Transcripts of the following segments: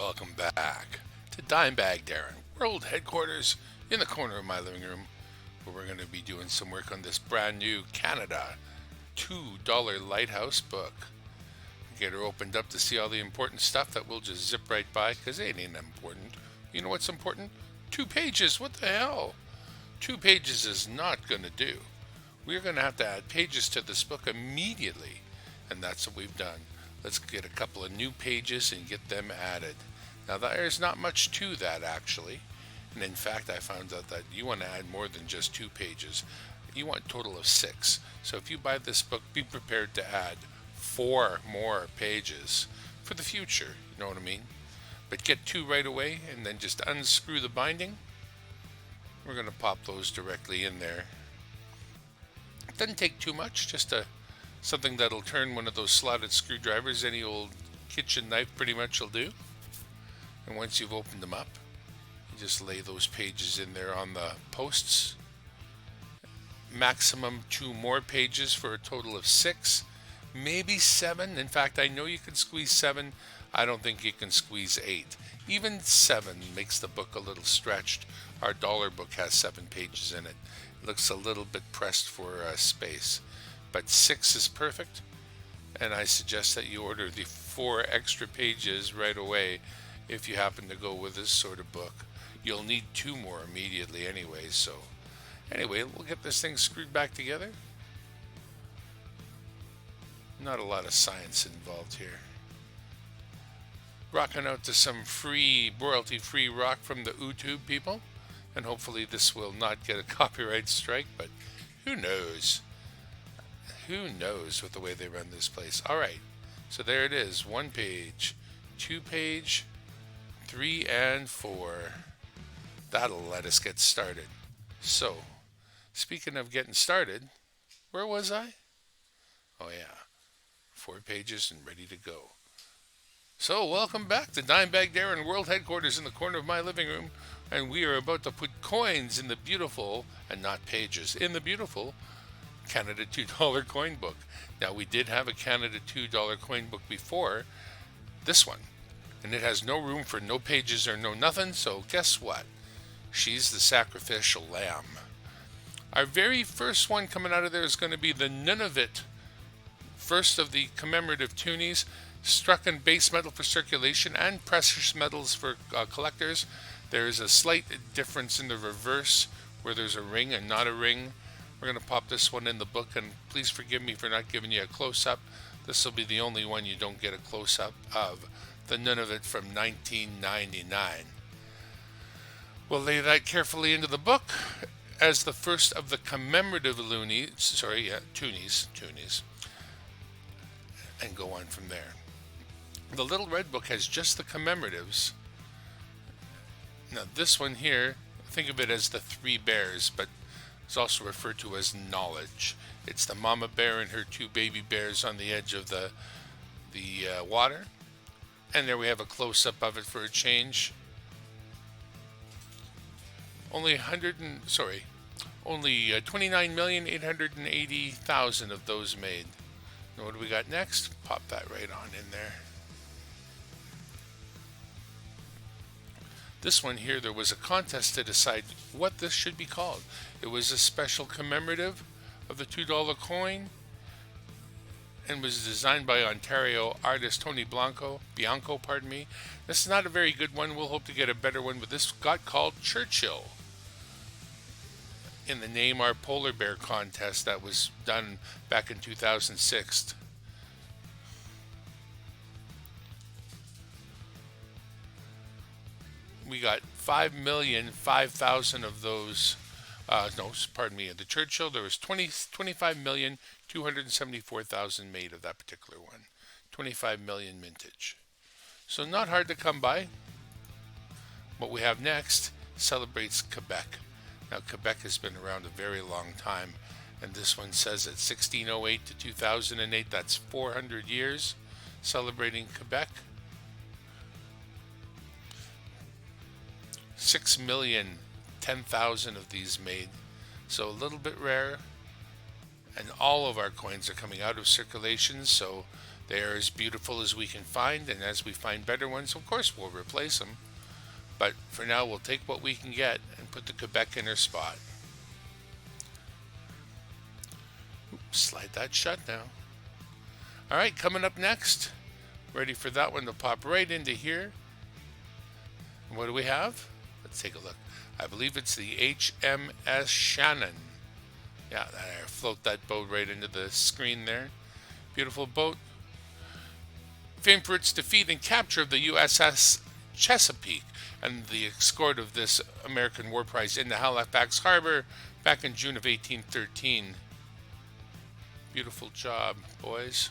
welcome back to Dimebag Darren, world headquarters in the corner of my living room, where we're going to be doing some work on this brand new Canada $2 Lighthouse book. Get her opened up to see all the important stuff that we'll just zip right by because it ain't important. You know what's important? 2 pages. What the hell? 2 pages is not going to do. We're going to have to add pages to this book immediately, and that's what we've done. Let's get a couple of new pages and get them added. Now there's not much to that actually, and in fact I found out that you want to add more than just 2 pages. You want a total of 6. So if you buy this book, be prepared to add 4 more pages for the future, you know what I mean? But get 2 right away and then just unscrew the binding. We're going to pop those directly in there. It doesn't take too much, just something that'll turn one of those slotted screwdrivers. Any old kitchen knife pretty much will do. And once you've opened them up, you just lay those pages in there on the posts. Maximum 2 more pages for a total of 6, maybe 7. In fact, I know you can squeeze 7. I don't think you can squeeze 8. Even 7 makes the book a little stretched. Our dollar book has 7 pages in it. It looks a little bit pressed for space. But 6 is perfect, and I suggest that you order the 4 extra pages right away if you happen to go with this sort of book. You'll need 2 more immediately anyway, so anyway, we'll get this thing screwed back together. Not a lot of science involved here. Rocking out to some free, royalty-free rock from the YouTube people, and hopefully this will not get a copyright strike, but who knows? Who knows with the way they run this place. Alright, so there it is. 1 page, 2 page, 3 and 4. That'll let us get started. So, speaking of getting started, where was I? Oh yeah, 4 pages and ready to go. So, welcome back to Dimebag Darren, world headquarters in the corner of my living room, and we are about to put coins in the beautiful, and not pages, in the beautiful Canada $2 coin book. Now, we did have a Canada $2 coin book before this one, and it has no room for no pages or no nothing, so guess what? She's the sacrificial lamb. Our very first one coming out of there is going to be the Nunavut, first of the commemorative Toonies, struck in base metal for circulation and precious metals for collectors. There is a slight difference in the reverse where there's a ring and not a ring. We're going to pop this one in the book, and please forgive me for not giving you a close-up. This will be the only one you don't get a close-up of, the Nunavut from 1999. We'll lay that carefully into the book as the first of the commemorative Toonies, and go on from there. The little red book has just the commemoratives. Now this one here, think of it as the 3 bears, but it's also referred to as knowledge. It's the mama bear and her 2 baby bears on the edge of the water. And there we have a close-up of it for a change. Only 29,880,000 of those made. Now what do we got next? Pop that right on in there. This one here, there was a contest to decide what this should be called. It was a special commemorative of the $2 coin and was designed by Ontario artist Tony Bianco. This is not a very good one. We'll hope to get a better one, but this got called Churchill in the Name Our Polar Bear contest that was done back in 2006. We got 5,005,000 of those. The Churchill, there was 25,274,000 made of that particular one. 25 million mintage. So not hard to come by. What we have next celebrates Quebec. Now, Quebec has been around a very long time, and this one says at 1608 to 2008, that's 400 years, celebrating Quebec. 6,010,000 of these made, so a little bit rare, and all of our coins are coming out of circulation, so They are as beautiful as we can find, and as we find better ones, of course we'll replace them. But for now, we'll take what we can get and put the Quebec in her spot. Oops, slide that shut now. All right, coming up next. Ready for that one to pop right into here. And what do we have? Let's take a look. I believe it's the HMS Shannon. Yeah, I float that boat right into the screen there. Beautiful boat. Famed for its defeat and capture of the USS Chesapeake and the escort of this American war prize into Halifax Harbor back in June of 1813. Beautiful job, boys.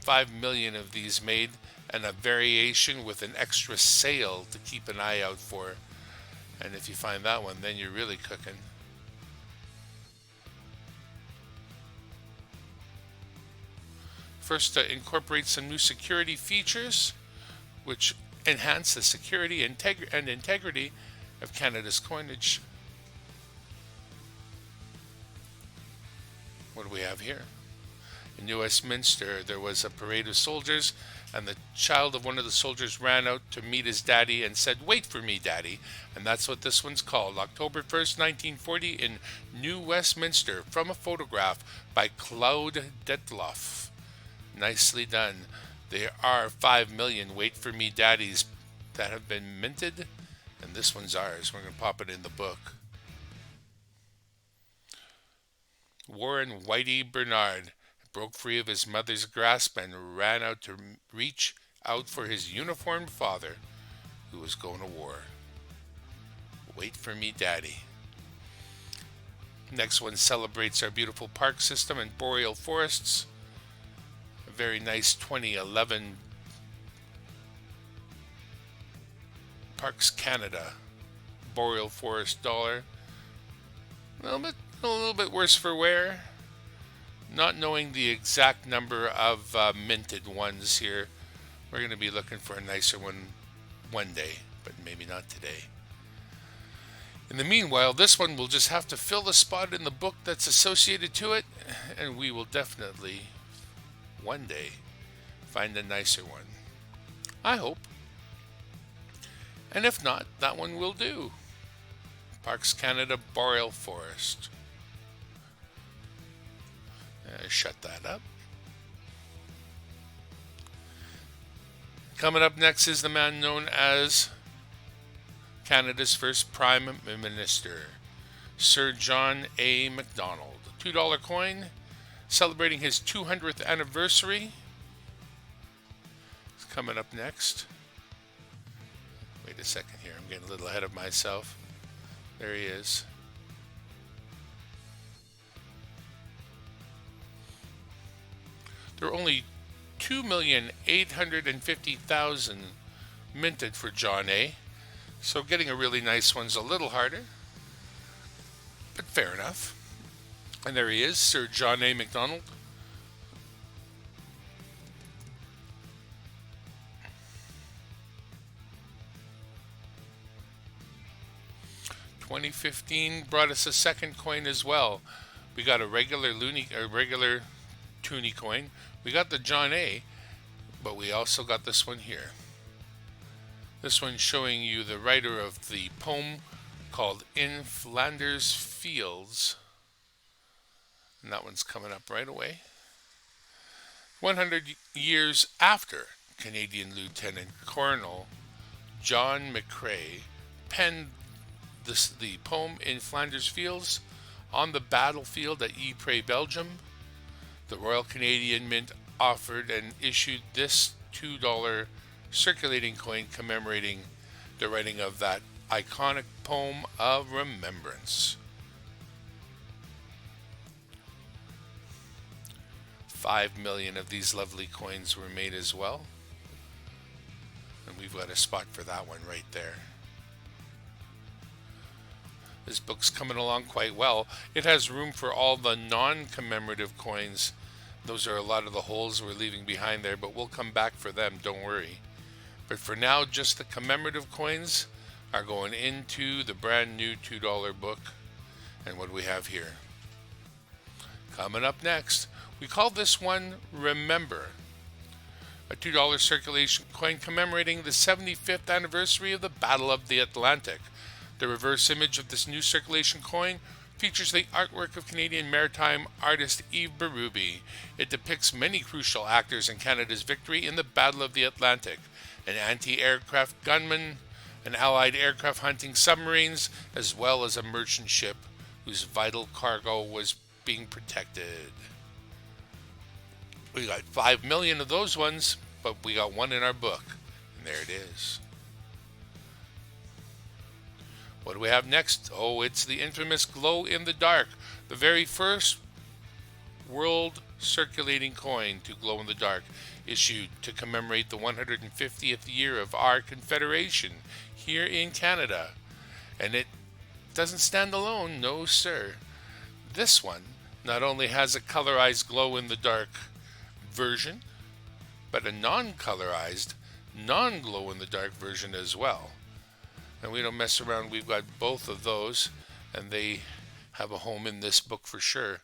5 million of these made, and a variation with an extra sail to keep an eye out for. And if you find that one, then you're really cooking. First, incorporate some new security features which enhance the security and integrity of Canada's coinage. What do we have here? In New Westminster, there was a parade of soldiers, and the child of one of the soldiers ran out to meet his daddy and said, "Wait for me, Daddy." And that's what this one's called. October 1st, 1940 in New Westminster, from a photograph by Claude Detloff. Nicely done. There are 5 million "Wait for me, Daddies" that have been minted, and this one's ours. We're going to pop it in the book. Warren Whitey Bernard broke free of his mother's grasp and ran out to reach out for his uniformed father, who was going to war. Wait for me, Daddy. Next one celebrates our beautiful park system and boreal forests. A very nice 2011 Parks Canada boreal forest dollar. A little bit worse for wear. Not knowing the exact number of minted ones here, we're going to be looking for a nicer one day, but maybe not today. In the meanwhile, this one will just have to fill the spot in the book that's associated to it, and we will definitely one day find a nicer one. I hope. And if not, that one will do. Parks Canada Boreal Forest. Shut that up. Coming up next is the man known as Canada's first Prime Minister, Sir John A. Macdonald. $2 coin, celebrating his 200th anniversary. It's coming up next. Wait a second here, I'm getting a little ahead of myself. There he is. There are only 2,850,000 minted for John A. So getting a really nice one's a little harder, but fair enough. And there he is, Sir John A. Macdonald. $2015 brought us a second coin as well. We got a regular Toonie coin. We got the John A, but we also got this one here. This one showing you the writer of the poem called In Flanders Fields. And that one's coming up right away. 100 years after Canadian Lieutenant Colonel John McCrae penned the poem In Flanders Fields on the battlefield at Ypres, Belgium, the Royal Canadian Mint offered and issued this $2 circulating coin commemorating the writing of that iconic poem of remembrance. 5 million of these lovely coins were made as well. And we've got a spot for that one right there. This book's coming along quite well. It has room for all the non-commemorative coins. Those are a lot of the holes we're leaving behind there, but we'll come back for them, don't worry. But for now, just the commemorative coins are going into the brand new $2 book. And what do we have here? Coming up next, We call this one Remember, a $2 circulation coin commemorating the 75th anniversary of the Battle of the Atlantic. The reverse image of this new circulation coin features the artwork of Canadian maritime artist Yves Berube. It depicts many crucial actors in Canada's victory in the Battle of the Atlantic: an anti-aircraft gunman, an Allied aircraft hunting submarines, as well as a merchant ship whose vital cargo was being protected. We got 5 million of those ones, but we got one in our book, and there it is. What do we have next? Oh, it's the infamous glow in the dark, the very first world circulating coin to glow in the dark, issued to commemorate the 150th year of our Confederation here in Canada. And it doesn't stand alone, no sir. This one not only has a colorized glow in the dark version, but a non-colorized, non-glow in the dark version as well. And we don't mess around, we've got both of those, and they have a home in this book for sure.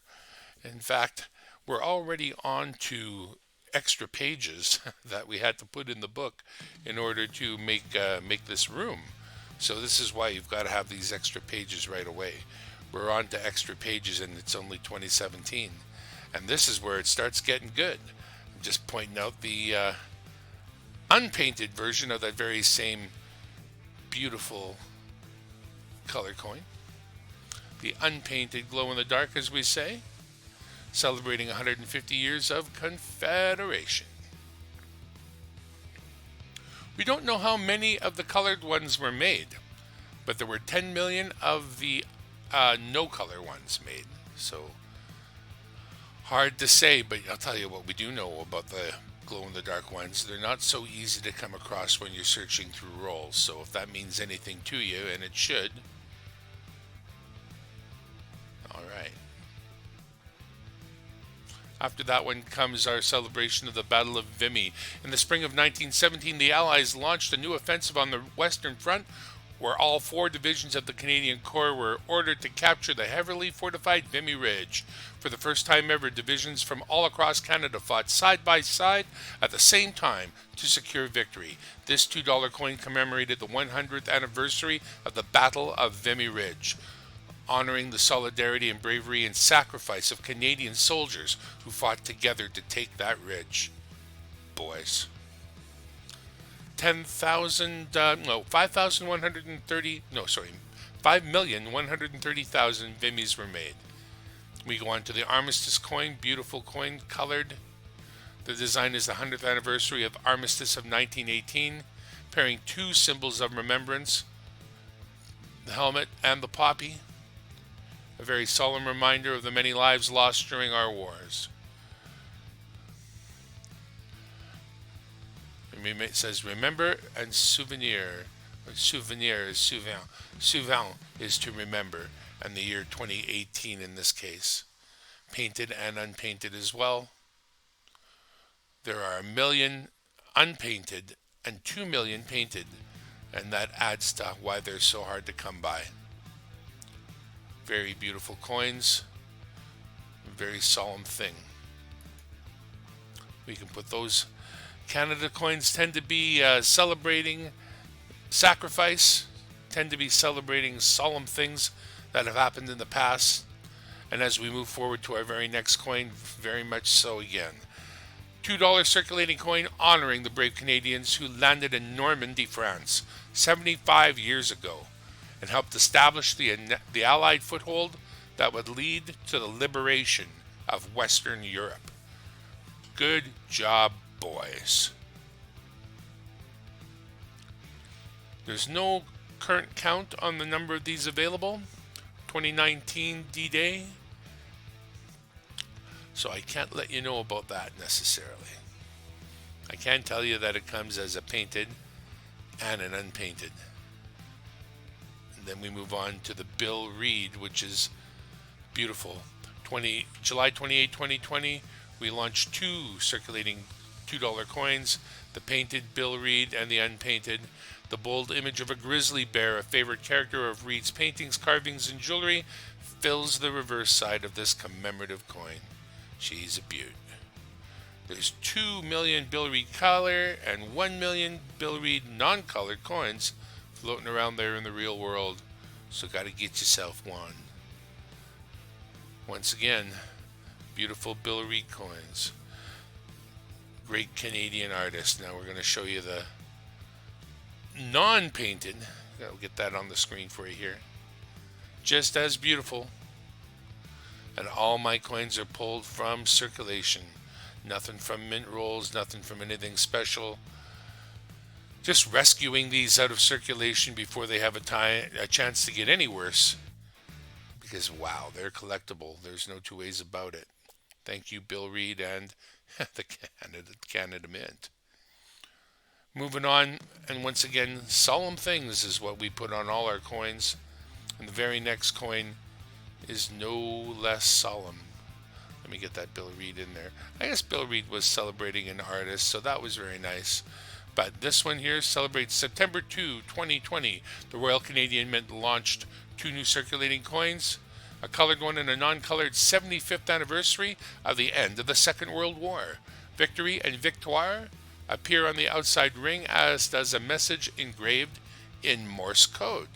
In fact, we're already on to extra pages that we had to put in the book in order to make this room. So this is why you've got to have these extra pages right away. We're on to extra pages and it's only 2017. And this is where it starts getting good. I'm just pointing out the unpainted version of that very same beautiful color coin. The unpainted glow in the dark, as we say, celebrating 150 years of Confederation. We don't know how many of the colored ones were made, but there were 10 million of the no color ones made. So hard to say, but I'll tell you what we do know about the glow in the dark ones. They're not so easy to come across when you're searching through rolls. So if that means anything to you, and it should. All right. After that one comes our celebration of the Battle of Vimy. In the spring of 1917, the Allies launched a new offensive on the Western Front, where all 4 divisions of the Canadian Corps were ordered to capture the heavily fortified Vimy Ridge. For the first time ever, divisions from all across Canada fought side by side at the same time to secure victory. This $2 coin commemorated the 100th anniversary of the Battle of Vimy Ridge, honoring the solidarity and bravery and sacrifice of Canadian soldiers who fought together to take that ridge. Boys. 5,130,000 Vimys were made. We go on to the Armistice coin, beautiful coin, colored. The design is the 100th anniversary of Armistice of 1918, pairing 2 symbols of remembrance, the helmet and the poppy, a very solemn reminder of the many lives lost during our wars. It says remember and souvenir. Souvenir is souvent. Souvent is to remember, and the year 2018 in this case. Painted and unpainted as well. There are 1 million unpainted and 2 million painted, and that adds to why they're so hard to come by. Very beautiful coins. Very solemn thing. We can put those. Canada coins tend to be celebrating sacrifice, tend to be celebrating solemn things that have happened in the past. And as we move forward to our very next coin, very much so again. $2 circulating coin honoring the brave Canadians who landed in Normandy, France, 75 years ago, and helped establish the Allied foothold that would lead to the liberation of Western Europe. Good job, boys. There's no current count on the number of these available. 2019 D-Day. So I can't let you know about that necessarily. I can tell you that it comes as a painted and an unpainted. And then we move on to the Bill Reed, which is beautiful. July 28, 2020, we launched 2 circulating $2 coins, the painted Bill Reed and the unpainted. The bold image of a grizzly bear, a favorite character of Reed's paintings, carvings, and jewelry, fills the reverse side of this commemorative coin, She's a beaut. There's 2 million Bill Reed color and 1 million Bill Reed non-colored coins floating around there in the real world. So got to get yourself one. Once again, beautiful Bill Reed coins. Great Canadian artist. Now we're going to show you the non-painted. I'll get that on the screen for you here. Just as beautiful. And all my coins are pulled from circulation. Nothing from mint rolls, nothing from anything special. Just rescuing these out of circulation before they have a chance to get any worse. Because wow, they're collectible. There's no two ways about it. Thank you, Bill Reed and the Canada Mint. Moving on, and once again, solemn things is what we put on all our coins. And the very next coin is no less solemn. Let me get that Bill Reed in there. I guess Bill Reed was celebrating an artist, so that was very nice. But this one here celebrates September 2, 2020. The Royal Canadian Mint launched 2 new circulating coins, a colored one and a non-colored 75th anniversary of the end of the Second World War. Victory and Victoire appear on the outside ring, as does a message engraved in Morse code.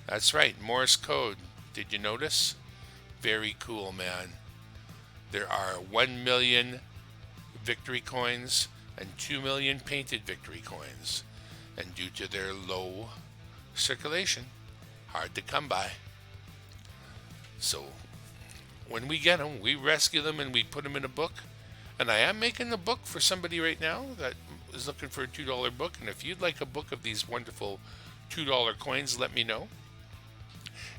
That's right, Morse code. Did you notice? Very cool, man. There are 1 million victory coins and 2 million painted victory coins. And due to their low circulation, hard to come by. So when we get them, we rescue them and we put them in a book. And I am making a book for somebody right now that is looking for a $2 book. And if you'd like a book of these wonderful $2 coins, let me know.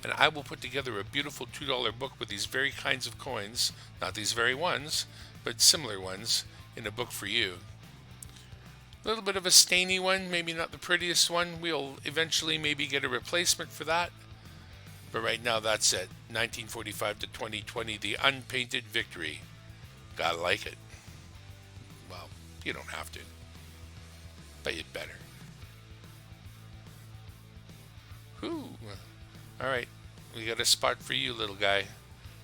And I will put together a beautiful $2 book with these very kinds of coins, not these very ones, but similar ones, in a book for you. A little bit of a stainy one, maybe not the prettiest one. We'll eventually maybe get a replacement for that. But right now, that's it. 1945 to 2020, the unpainted victory. Gotta like it. Well, you don't have to, but you'd better. Whew. All right, we got a spot for you, little guy,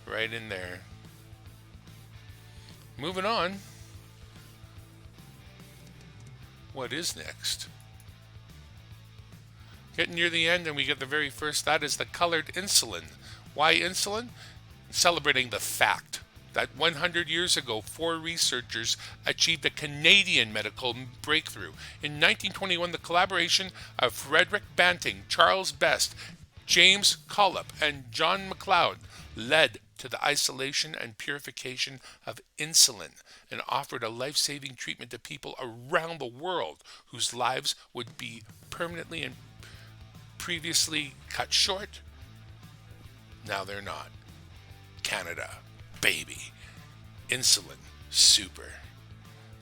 right in there. Moving on. What is next? Getting near the end, and we get the very first. That is the colored Insulin. Why Insulin? Celebrating the fact that 100 years ago, 4 researchers achieved a Canadian medical breakthrough. In 1921, the collaboration of Frederick Banting, Charles Best, James Collop, and John McLeod led to the isolation and purification of insulin and offered a life-saving treatment to people around the world whose lives would be permanently and previously cut short. Now they're not. Canada, baby. Insulin, super.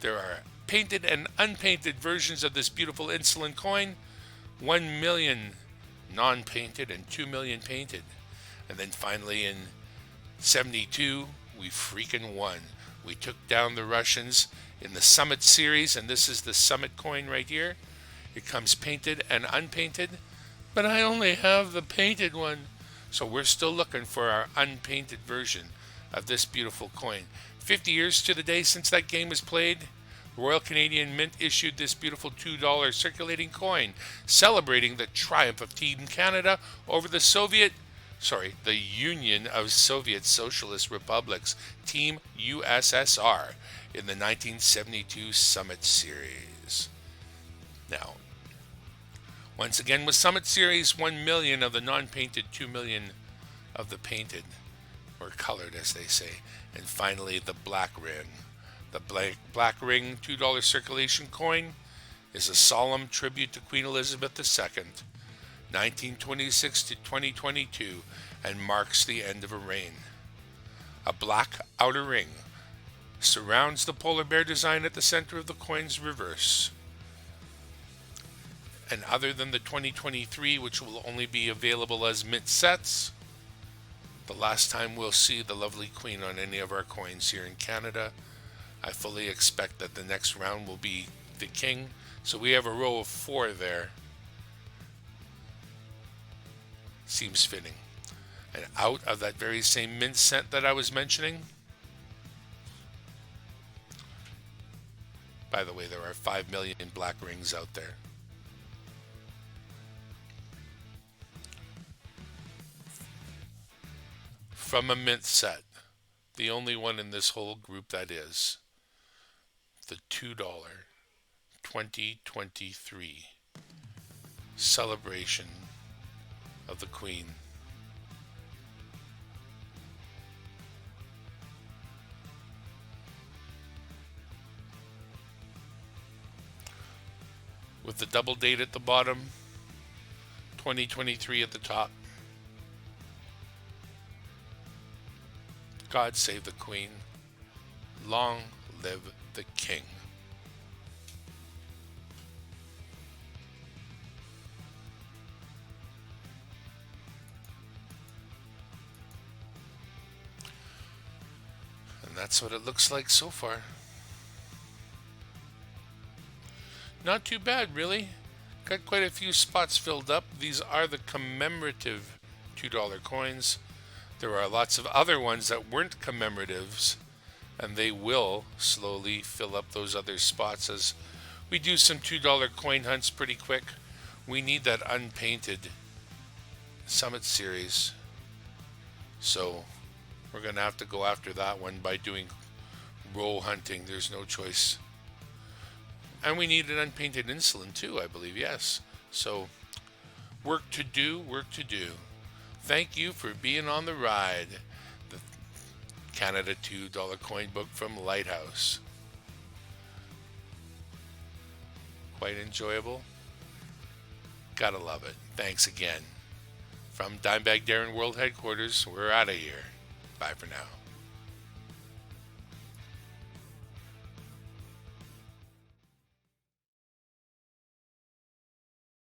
There are painted and unpainted versions of this beautiful insulin coin. 1 million non-painted and 2 million painted. And then finally in 72, we freaking won. We took down the Russians in the Summit series, and this is the Summit coin right here. It comes painted and unpainted, but I only have the painted one. So we're still looking for our unpainted version of this beautiful coin. 50 years to the day since that game was played, Royal Canadian Mint issued this beautiful $2 circulating coin, celebrating the triumph of Team Canada over the Union of Soviet Socialist Republics, Team USSR, in the 1972 Summit Series. Now, once again with Summit Series, 1 million of the non-painted, 2 million of the painted, or colored as they say. And finally, the black ring. The black ring $2 circulation coin is a solemn tribute to Queen Elizabeth II, 1926 to 2022, and marks the end of a reign. A black outer ring surrounds the polar bear design at the center of the coin's reverse. And other than the 2023, which will only be available as mint sets, the last time we'll see the lovely Queen on any of our coins here in Canada. I fully expect that the next round will be the King. So we have a row of 4 there. Seems fitting. And out of that very same mint set that I was mentioning, By the way, there are 5 million black rings out there. From a mint set, the only one in this whole group that is the $2 2023 celebration of the Queen. With the double date at the bottom, 2023 at the top. God save the Queen. Long live the King. And that's what it looks like so far. Not too bad, really. Got quite a few spots filled up. These are the commemorative $2 coins. There are lots of other ones that weren't commemoratives, and they will slowly fill up those other spots as we do some $2 coin hunts pretty quick. We need that unpainted Summit series, so we're going to have to go after that one by doing row hunting. There's no choice. And we need an unpainted Insulin too, I believe, yes. So, work to do, work to do. Thank you for being on the ride. The Canada $2 coin book from Lighthouse. Quite enjoyable. Gotta love it. Thanks again. From Dimebag Darren World Headquarters, we're out of here. Bye for now.